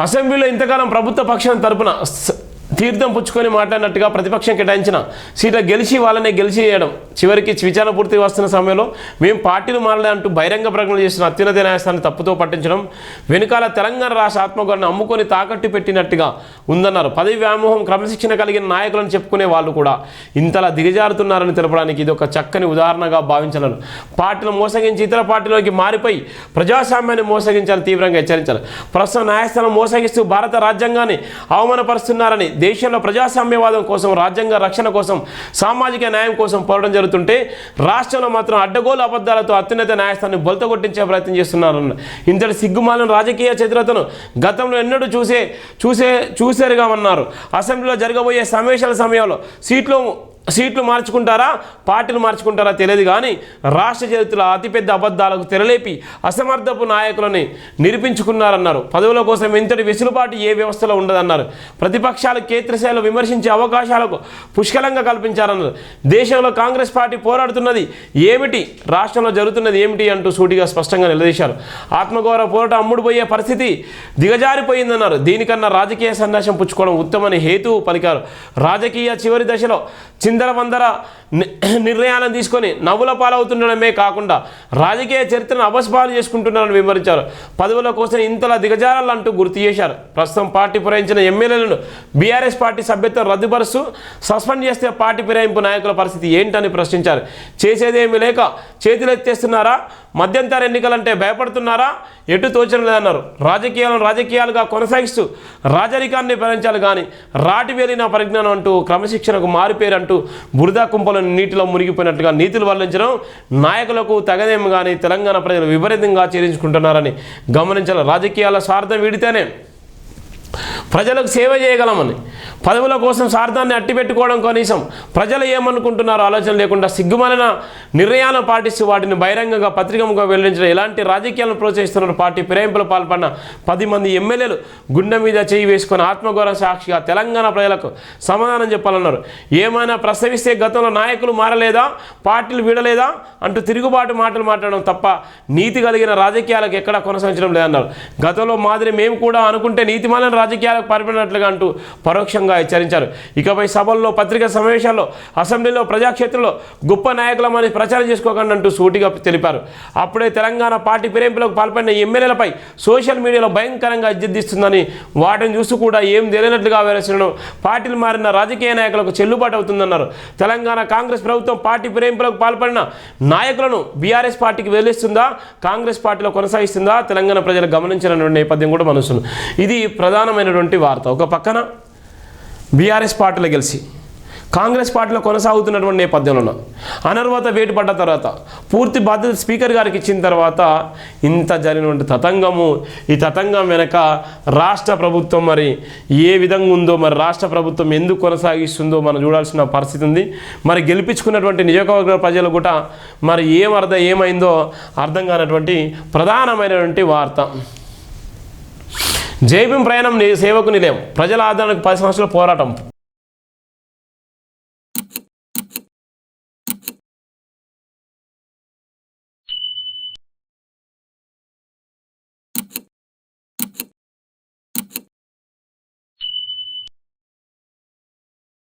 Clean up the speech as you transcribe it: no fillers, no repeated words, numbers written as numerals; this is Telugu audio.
అసెంబ్లీలో ఇంతకాలం ప్రభుత్వ పక్షం తరపున తీర్థం పుచ్చుకొని మాట్లాడినట్టుగా ప్రతిపక్షం కేటాయించిన సీట్ల గెలిచి వాళ్ళనే గెలిచేయడం చివరికి విచారణ పూర్తి వస్తున్న సమయంలో మేము పార్టీలు మారలే అంటూ బహిరంగ ప్రకటన చేసిన అత్యున్నత న్యాయస్థానాన్ని తప్పుతో పట్టించడం వెనుకాల తెలంగాణ రాష్ట్ర ఆత్మగౌరవాన్ని అమ్ముకొని తాకట్టు పెట్టినట్టుగా ఉందన్నారు. పదవి వ్యామోహం క్రమశిక్షణ కలిగిన నాయకులను చెప్పుకునే వాళ్ళు కూడా ఇంతలా దిగజారుతున్నారని తెలపడానికి ఇది ఒక చక్కని ఉదాహరణగా భావించాలను. పార్టీలు మోసగించి ఇతర పార్టీలోకి మారిపోయి ప్రజాస్వామ్యాన్ని మోసగించాలని తీవ్రంగా హెచ్చరించారు. ప్రస్తుతం న్యాయస్థానం మోసగిస్తూ భారత రాజ్యాంగాన్ని అవమానపరుస్తున్నారని, దేశంలో ప్రజాస్వామ్యవాదం కోసం, రాజ్యాంగ రక్షణ కోసం, సామాజిక న్యాయం కోసం పోరాటం జరుగుతుంటే రాష్ట్రంలో మాత్రం అడ్డగోలు అబద్ధాలతో అత్యున్నత న్యాయస్థానాన్ని బొలతగొట్టించే ప్రయత్నం చేస్తున్నారన్న ఇంతటి సిగ్గుమాలిన రాజకీయ చతురతను గతంలో ఎన్నడూ చూసేరుగా ఉన్నారు. అసెంబ్లీలో జరగబోయే సమావేశాల సమయంలో సీట్లు మార్చుకుంటారా, పార్టీలు మార్చుకుంటారా తెలియదు కానీ రాష్ట్ర చరిత్రలో అతిపెద్ద అబద్ధాలకు తెరలేపి అసమర్థపు నాయకులని నిరూపించుకున్నారన్నారు. పదవుల కోసం ఇంతటి వెసులుబాటు ఏ వ్యవస్థలో ఉండదన్నారు. ప్రతిపక్షాలు క్షేత్రస్థాయిలో విమర్శించే అవకాశాలకు పుష్కలంగా కల్పించారన్నారు. దేశంలో కాంగ్రెస్ పార్టీ పోరాడుతున్నది ఏమిటి, రాష్ట్రంలో జరుగుతున్నది ఏమిటి అంటూ సూటిగా స్పష్టంగా నిలదీశారు. ఆత్మగౌరవ పోరాటం అమ్ముడుపోయే పరిస్థితి దిగజారిపోయిందన్నారు. దీనికన్నా రాజకీయ సన్యాసం పుచ్చుకోవడం ఉత్తమని హేతువు పలికారు. రాజకీయ చివరి దశలో చిందరవందర నిర్ణయాలను తీసుకొని నవ్వుల పాలవుతుండడమే కాకుండా రాజకీయ చరిత్రను అపస్పాలు చేసుకుంటున్నారని వివరించారు. పదవుల కోసం ఇంతలా దిగజారాలంటూ గుర్తు చేశారు. ప్రస్తుతం పార్టీ ఫిరాయించిన ఎమ్మెల్యేలను బీఆర్ఎస్ పార్టీ సభ్యత్వం రద్దుపరుస్తూ సస్పెండ్ చేస్తే పార్టీ ఫిరాయింపు నాయకుల పరిస్థితి ఏంటని ప్రశ్నించారు. చేసేదేమీ లేక చేతులెత్తేస్తున్నారా, మధ్యంతర ఎన్నికలంటే భయపడుతున్నారా, ఎటు తోచడం లేదన్నారు. రాజకీయాలుగా కొనసాగిస్తూ రాజరికాన్ని భరించాలి కానీ రాటి వేలిన పరిజ్ఞానం అంటూ క్రమశిక్షణకు మారిపోయారు అంటూ బురదా కుంపలను నీటిలో మునిగిపోయినట్టుగా నీతులు వల్లించడం నాయకులకు తగదేమో కానీ తెలంగాణ ప్రజలు విపరీతంగా చేరించుకుంటున్నారని గమనించాలి. రాజకీయాల స్వార్థం వీడితేనే ప్రజలకు సేవ చేయగలమని, పదవుల కోసం స్వార్థాన్ని అట్టిపెట్టుకోవడం కనీసం ప్రజలు ఏమనుకుంటున్నారో ఆలోచన లేకుండా సిగ్గుమాలిన నిర్ణయాలను పాటిస్తూ వాటిని బహిరంగంగా పత్రికముగా వెల్లడించడం ఎలాంటి రాజకీయాలను ప్రోత్సహిస్తున్నారు. పార్టీ ఫిరాయింపులు పాల్పడిన 10 మంది ఎమ్మెల్యేలు గుండె మీద చేయి వేసుకొని ఆత్మగౌరవ సాక్షిగా తెలంగాణ ప్రజలకు సమాధానం చెప్పాలన్నారు. ఏమైనా ప్రస్తావిస్తే గతంలో నాయకులు మారలేదా, పార్టీలు వీడలేదా అంటూ తిరుగుబాటు మాటలు మాట్లాడడం తప్ప నీతి కలిగిన రాజకీయాలకు ఎక్కడా కొనసాగించడం లేదన్నారు. గతంలో మాదిరి మేము కూడా అనుకుంటే నీతిమాలిన రాజకీయాలకు పరిపడినట్లుగా అంటూ పరోక్షంగా హెచ్చరించారు. ఇకపై సభల్లో, పత్రికా సమావేశాల్లో, అసెంబ్లీలో, ప్రజాక్షేత్రంలో గొప్ప నాయకులమని ప్రచారం చేసుకోకండి అంటూ సూటిగా తెలిపారు. అప్పుడే తెలంగాణ పార్టీ ఫిరాయింపులకు పాల్పడిన ఎమ్మెల్యేలపై సోషల్ మీడియాలో భయంకరంగా ఇజ్జతిస్తుందని, వాటిని చూసి కూడా ఏం తెలియనట్లుగా వివరించడం పార్టీలు మారిన రాజకీయ నాయకులకు చెల్లుబాటు అవుతుందన్నారు. తెలంగాణ కాంగ్రెస్ ప్రభుత్వం పార్టీ ఫిరాయింపులకు పాల్పడిన నాయకులను బీఆర్ఎస్ పార్టీకి వెలిస్తుందా, కాంగ్రెస్ పార్టీలో కొనసాగిస్తుందా తెలంగాణ ప్రజలు గమనించిన నేపథ్యం కూడా మనసును. ఇది ప్రధానమైనటువంటి వార్త. ఒక పక్కన బీఆర్ఎస్ పార్టీలో గెలిచి కాంగ్రెస్ పార్టీలో కొనసాగుతున్నటువంటి నేపథ్యంలో అనర్హత వేటు పడ్డ తర్వాత పూర్తి బాధ్యత స్పీకర్ గారికి ఇచ్చిన తర్వాత ఇంత జరిగినటువంటి తతంగము, ఈ తతంగం వెనక రాష్ట్ర ప్రభుత్వం మరి ఏ విధంగా ఉందో, మరి రాష్ట్ర ప్రభుత్వం ఎందుకు కొనసాగిస్తుందో మనం చూడాల్సిన పరిస్థితి ఉంది. మరి గెలిపించుకున్నటువంటి నియోజకవర్గ ప్రజలు కూడా మరి ఏమైందో అర్థం కానటువంటి ప్రధానమైనటువంటి వార్త. జై భీమ్ ప్రయాణం సేవకు నిలయం, ప్రజల ఆదరణకు 10 సంవత్సరాల పోరాటం.